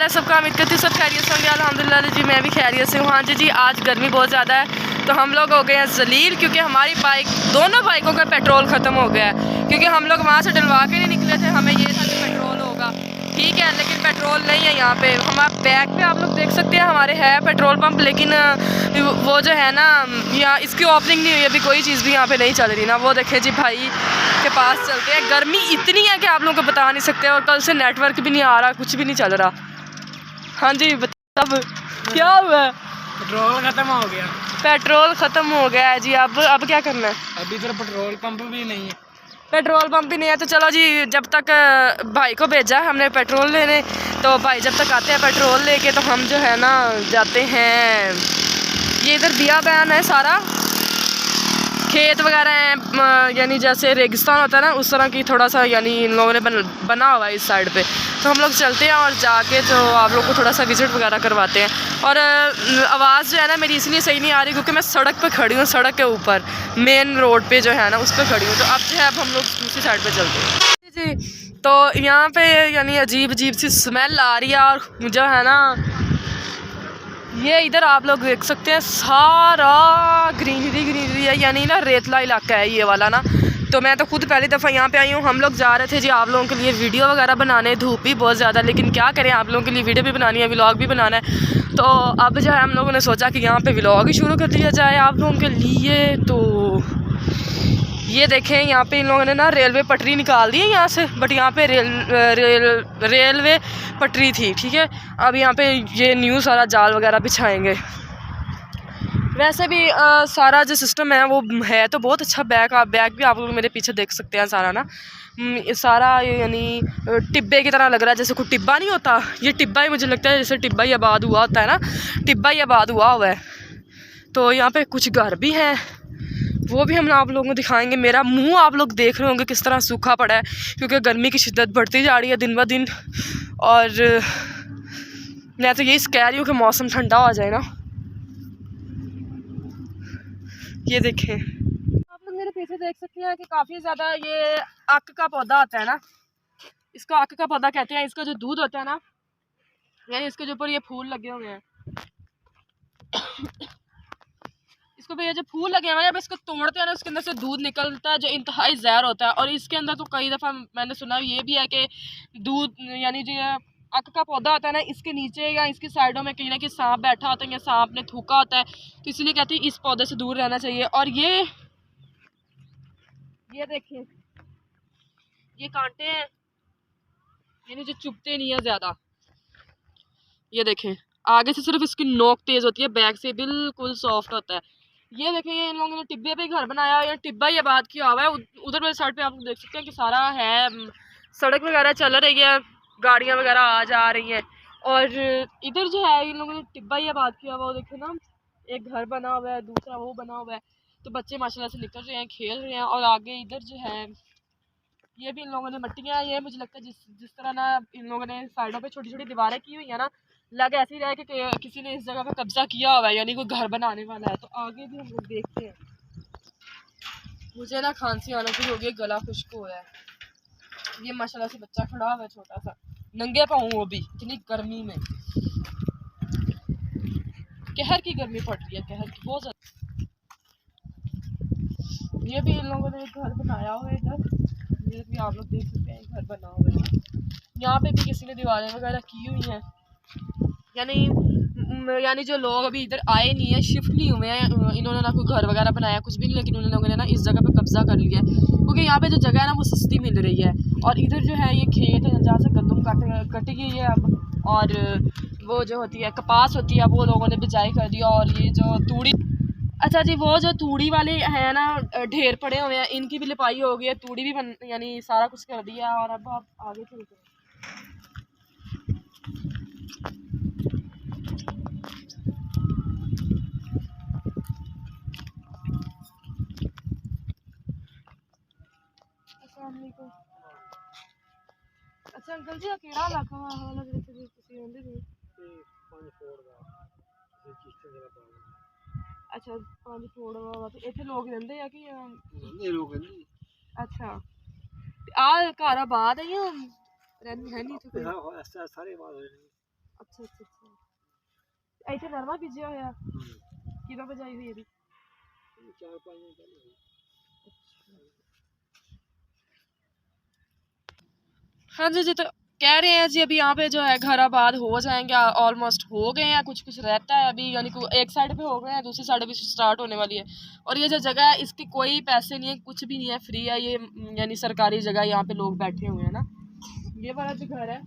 हाल है सबका? उम्मीद करती हूँ सब खैरियत से होंगे। अल्हम्दुलिल्लाह जी मैं भी खैरियत से हूँ। हाँ जी आज गर्मी बहुत ज़्यादा है तो हम लोग हो गए हैं जलील, क्योंकि हमारी दोनों बाइकों का पेट्रोल ख़त्म हो गया है। क्योंकि हम लोग वहाँ से डलवा के नहीं निकले थे, हमें ये था कि पेट्रोल होगा, ठीक है, लेकिन पेट्रोल नहीं है यहाँ पे। हमारे बैक पे आप लोग देख सकते हैं हमारे है पेट्रोल पंप, लेकिन वो जो है ना यहाँ इसकी ओपनिंग नहीं हुई अभी, कोई चीज़ भी यहाँ पे नहीं चल रही ना। वो देखें जी भाई के पास चलते हैं। गर्मी इतनी है कि आप लोगों को बता नहीं सकते, और कल से नेटवर्क भी नहीं आ रहा, कुछ भी नहीं चल रहा। हाँ जी अब क्या हुआ? पेट्रोल खत्म हो गया। पेट्रोल ख़त्म हो गया है जी। अब क्या करना है? अभी इधर पेट्रोल पंप भी नहीं है। पेट्रोल पंप भी नहीं है तो चलो जी, जब तक भाई को भेजा है हमने पेट्रोल लेने, तो भाई जब तक आते हैं पेट्रोल लेके तो हम जो है ना जाते हैं। ये इधर दिया बयान है, सारा खेत वगैरह हैं, यानी जैसे रेगिस्तान होता है ना उस तरह की थोड़ा सा, यानी इन लोगों ने बना हुआ है इस साइड पे। तो हम लोग चलते हैं और जाके तो आप लोग को थोड़ा सा विज़िट वगैरह करवाते हैं। और आवाज़ जो है ना मेरी इसलिए सही नहीं आ रही क्योंकि मैं सड़क पे खड़ी हूँ, सड़क के ऊपर मेन रोड पे जो है ना उस पर खड़ी हूँ। तो अब जो है अब हम लोग दूसरी साइड पे चलते हैं जी। तो यहाँ पे यानी अजीब अजीब सी स्मेल आ रही है, और जो है ना ये इधर आप लोग देख सकते हैं सारा ग्रीनरी है, यानी ना रेतला इलाका है ये वाला ना। तो मैं तो खुद पहली दफ़ा यहाँ पे आई हूँ। हम लोग जा रहे थे जी आप लोगों के लिए वीडियो वगैरह बनाने, धूप भी बहुत ज़्यादा, लेकिन क्या करें आप लोगों के लिए वीडियो भी बनानी है, व्लॉग भी बनाना है। तो अब जो है हम लोगों ने सोचा कि यहाँ पे व्लॉग ही शुरू कर दिया जाए आप लोगों के लिए। तो ये देखें यहाँ पे इन लोगों ने ना रेलवे पटरी निकाल दी है यहाँ से, बट यहाँ पे रेलवे पटरी थी, ठीक है। अब यहाँ पे ये न्यू सारा जाल वगैरह बिछाएंगे। वैसे भी सारा जो सिस्टम है वो है तो बहुत अच्छा। बैग भी आप लोग मेरे पीछे देख सकते हैं सारा ना, सारा यानी टिब्बे की तरह लग रहा है, जैसे कोई टिब्बा नहीं होता, ये टिब्बा ही मुझे लगता है जैसे टिब्बा ही आबाद हुआ होता है ना, टिब्बा ही आबाद हुआ है। तो यहाँ पे कुछ घर भी हैं, वो भी हम आप लोगों को दिखाएंगे। मेरा मुंह आप लोग देख रहे होंगे किस तरह सूखा पड़ा है, क्योंकि गर्मी की शिद्दत बढ़ती जा रही है दिन ब दिन। और मैं तो यही कह रही हूँ कि मौसम ठंडा हो जाए ना। ये देखें आप लोग मेरे पीछे देख सकते हैं कि काफ़ी ज़्यादा ये आक का पौधा आता है ना, इसको आक का पौधा कहते हैं। इसका जो दूध होता है ना, यानी इसके जो ऊपर ये फूल लगे हुए हैं, इसको भी ये जो फूल लगे हुए हैं, जब इसको तोड़ते हैं ना उसके अंदर से दूध निकलता है जो इंतहाई जहर होता है। और इसके अंदर तो कई दफ़ा मैंने सुना ये भी है कि दूध यानी जो अक का पौधा होता है ना, इसके नीचे या इसकी साइडों में कहीं ना कहीं सांप बैठा होता है या सांप ने थूका होता है, तो इसलिए कहते हैं इस पौधे से दूर रहना चाहिए। और ये देखिए ये कांटे हैं, यानी जो चुभते नहीं है ज़्यादा। ये देखें आगे से सिर्फ इसकी नोक तेज़ होती है, बैक से बिल्कुल सॉफ्ट होता है। ये देखें इन लोगों ने टिब्बे पे घर बनाया है, टिब्बा ही आबाद किया हुआ है। उधर वाली साइड पे आप लोग देख सकते हैं कि सारा है, सड़क वगैरह चल रही है, गाड़ियाँ वगैरह आ जा रही हैं। और इधर जो है इन लोगों ने टिब्बा ही आबाद किया हुआ, देखे ना, एक घर बना हुआ है, दूसरा वो बना हुआ है। तो बच्चे माशाल्लाह से निकल रहे हैं, खेल रहे हैं। और आगे इधर जो है ये भी इन लोगों ने मट्टियाँ, ये मुझे लगता है जिस तरह ना इन लोगों ने साइडों पे छोटी छोटी दीवारें की हुई है ना, लग ऐसे ही रहा है कि किसी ने इस जगह पे कब्जा किया हुआ है, यानी कोई घर बनाने वाला है। तो आगे भी हम लोग देखते हैं। मुझे ना खांसी आना शुरू हो गई, गला खुश्क हो रहा है। ये माशाल्लाह से बच्चा खड़ा हुआ है छोटा सा, नंगे पाँव, वो भी इतनी गर्मी में, कहर की गर्मी पड़ रही है, कहर की बहुत ज़्यादा। ये भी इन लोगों ने एक घर बनाया हुआ है इधर, ये भी आप लोग देख सकते हैं घर बना हुआ है। यहाँ पे भी किसी ने दीवारें वगैरह की हुई हैं, यानी जो लोग अभी इधर आए नहीं है, शिफ्ट नहीं हुए हैं, इन्होंने ना कोई घर वगैरह बनाया कुछ भी नहीं, लेकिन उन लोगों ने ना इस जगह पे कब्जा कर लिया है, क्योंकि यहाँ पे जो जगह है ना वो सस्ती मिल रही है। और इधर जो है ये खेत है जहाँ से गंदम कटी गई है अब, और वो जो होती है कपास होती है वो लोगों ने बिजाई कर दिया। और ये जो तूड़ी, अच्छा जी वो जो तूड़ी वाले हैं ना ढेर पड़े हुए हैं, इनकी भी लिपाई हो गई है, तूड़ी भी यानी सारा कुछ कर दिया। और अब आप आगे चलते हैं। अच्छा अंकल जी केड़ा इलाका वाला जिथे ਤੁਸੀਂ ਰਹਿੰਦੇ ਸੀ? ਪੰਜ ਫੋੜ ਦਾ ਰਜਿਸਟਰ ਜਗ੍ਹਾ ਪਾ। ਅੱਛਾ ਪੰਜ ਫੋੜ ਵਾਲਾ, ਤੇ ਇੱਥੇ ਲੋਕ ਰਹਿੰਦੇ ਆ ਕਿ ਨਹੀਂ ਲੋਕ ਰਹਿੰਦੇ? ਅੱਛਾ ਆ ਘਰ ਆਬਾਦ ਹੈ ਜਾਂ ਰਹਿੰਦੇ ਹੈ ਨਹੀਂ ਇੱਥੇ ਕੋਈ? ਸਾਰੇ ਆਬਾਦ ਹੋਏ ਨੇ। ਅੱਛਾ ਅੱਛਾ ਅੱਛਾ ਇੱਥੇ ਨਰਮਾ ਬੀਜਿਆ ਹੋਇਆ ਕਿਦੋਂ ਬਜਾਈ ਹੋਈ ਇਹਦੀ 4-5 ਦਿਨ ਪਹਿਲੇ। हाँ जी तो कह रहे हैं जी अभी यहाँ पे जो है घर आबाद हो जाएंगे, ऑलमोस्ट हो गए हैं, कुछ कुछ रहता है अभी, यानी कि एक साइड पे हो गए हैं, दूसरी साइड भी स्टार्ट होने वाली है। और ये जो जगह है इसकी कोई पैसे नहीं है, कुछ भी नहीं है, फ्री है ये, यानी सरकारी जगह, यहाँ पे लोग बैठे हुए हैं ना। ये वाला जो घर है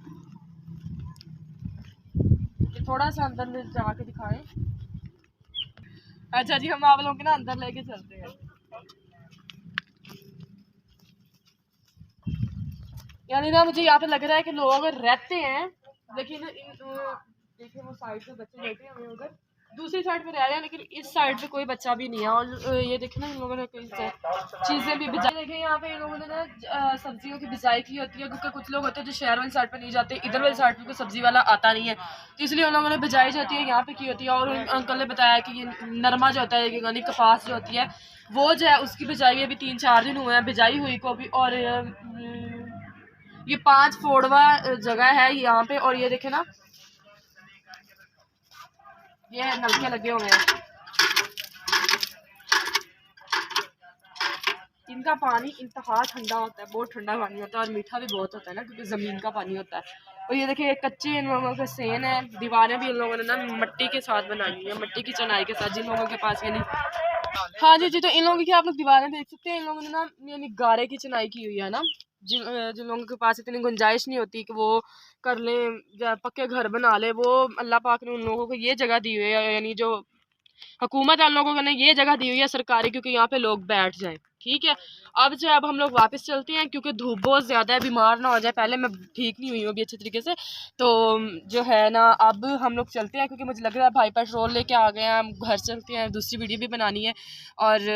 ये थोड़ा सा अंदर जाके दिखाएं। अच्छा जी हम आप लोगों के ना अंदर लेके चलते हैं। यानी ना मुझे यहाँ पे लग रहा है कि लोग रहते हैं, लेकिन देखिए वो साइड पे बच्चे बैठे हैं उधर, दूसरी साइड पे रह रहे हैं, लेकिन इस साइड पे कोई बच्चा भी नहीं है। और ये देखे ना इन लोगों ने कई चीज़ें भी बिजाई, देखे यहाँ पे इन लोगों ने ना सब्जियों की बिजाई की होती है, क्योंकि कुछ लोग होते हैं जो शहर वाली साइड पे नहीं जाते, इधर वाली साइड पे कोई सब्जी वाला आता नहीं है, तो इसलिए उन लोगों ने बिजाई जाती है यहाँ पे की होती है। और अंकल ने बताया कि ये नरमा जो होता है, यानी कपास जो होती है, वो जो है उसकी बिजाई अभी 3-4 दिन हुए हैं बिजाई हुई को भी। और ये 5 फोड़वा जगह है यहाँ पे। और ये देखे ना ये नलके लगे हुए हैं, इनका पानी इंतहा ठंडा होता है, बहुत ठंडा पानी होता है और मीठा भी बहुत होता है ना, क्योंकि ज़मीन का पानी होता है। और ये देखिए कच्चे इन लोगों के सेन है, दीवारें भी इन लोगों ने ना मिट्टी के साथ बनाई है, मिट्टी की चनाई के साथ, जिन लोगों के पास यानी हाँ जी तो इन लोगों की आप लोग दीवारें देख सकते हैं, इन लोगों ने ना यानी गारे की चनाई की हुई है ना। जिन लोगों के पास इतनी गुंजाइश नहीं होती कि वो कर लें पक्के घर बना ले, वो अल्लाह पाक ने उन लोगों को ये जगह दी हुई है, यानी जो हुकूमत है उन लोगों ने ये जगह दी हुई है सरकारी, क्योंकि यहाँ पे लोग बैठ जाएं। ठीक है अब जो है अब हम लोग वापस चलते हैं, क्योंकि धूप बहुत ज़्यादा है, बीमार ना हो जाए। पहले मैं ठीक नहीं हुई हूँ अभी अच्छे तरीके से, तो जो है ना अब हम लोग चलते हैं, क्योंकि मुझे लग रहा है भाई पेट्रोल लेके आ गए हैं, हम घर चलते हैं, दूसरी वीडियो भी बनानी है। और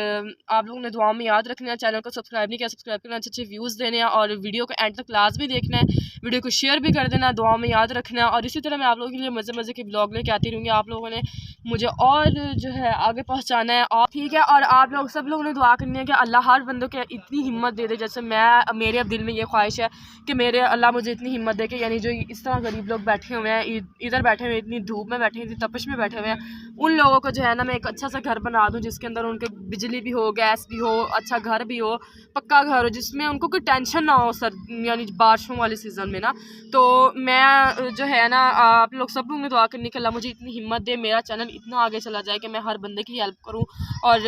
आप लोगों ने दुआ में याद रखना है, चैनल को सब्सक्राइब नहीं किया सब्सक्राइब करना, अच्छे अच्छे व्यूज़ देने हैं, और वीडियो को एंड तक क्लास भी देखना है, वीडियो को शेयर भी कर देना, दुआ में याद रखना है। और इसी तरह मैं आप लोगों के लिए मज़े मज़े के ब्लॉग लेके आती रहूँगी, आप लोगों ने मुझे और जो है आगे पहुँचाना है। और ठीक है और आप लोग सब लोगों ने दुआ करनी है कि अल्लाह हर बंदों के इतनी हिम्मत दे दे, जैसे मेरे अब दिल में ये ख्वाहिश है कि मेरे अल्लाह मुझे इतनी हिम्मत दे कि यानी जो इस तरह गरीब लोग बैठे हुए हैं, इधर बैठे हुए हैं, इतनी धूप में बैठे हैं, इतनी तपिश में बैठे हुए हैं, उन लोगों को जो है ना मैं एक अच्छा सा घर बना दूँ, जिसके अंदर उनके बिजली भी हो, गैस भी हो, अच्छा घर भी हो, पक्का घर हो, जिसमें उनको कोई टेंशन ना हो सर यानी बारिशों वाले सीज़न में ना। तो मैं जो है ना आप लोग सब लोग ने दुआ करनी कि अल्लाह मुझे इतनी हिम्मत दे, मेरा चैनल इतना आगे चला जाए कि मैं हर बंदे की हेल्प करूं। और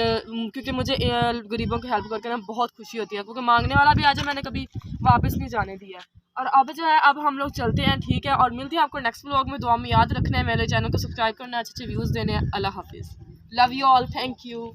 क्योंकि मुझे गरीबों की हेल्प करके ना बहुत खुशी होती है, क्योंकि मांगने वाला भी आ जाए मैंने कभी वापस नहीं जाने दिया। और अब जो है अब हम लोग चलते हैं, ठीक है, और मिलते हैं आपको नेक्स्ट व्लॉग में। दुआ में याद रखना है, मेरे चैनल को सब्सक्राइब करना है, अच्छे अच्छे व्यूज़ देने हैं। अल्लाह हाफिज़, love you all, thank you.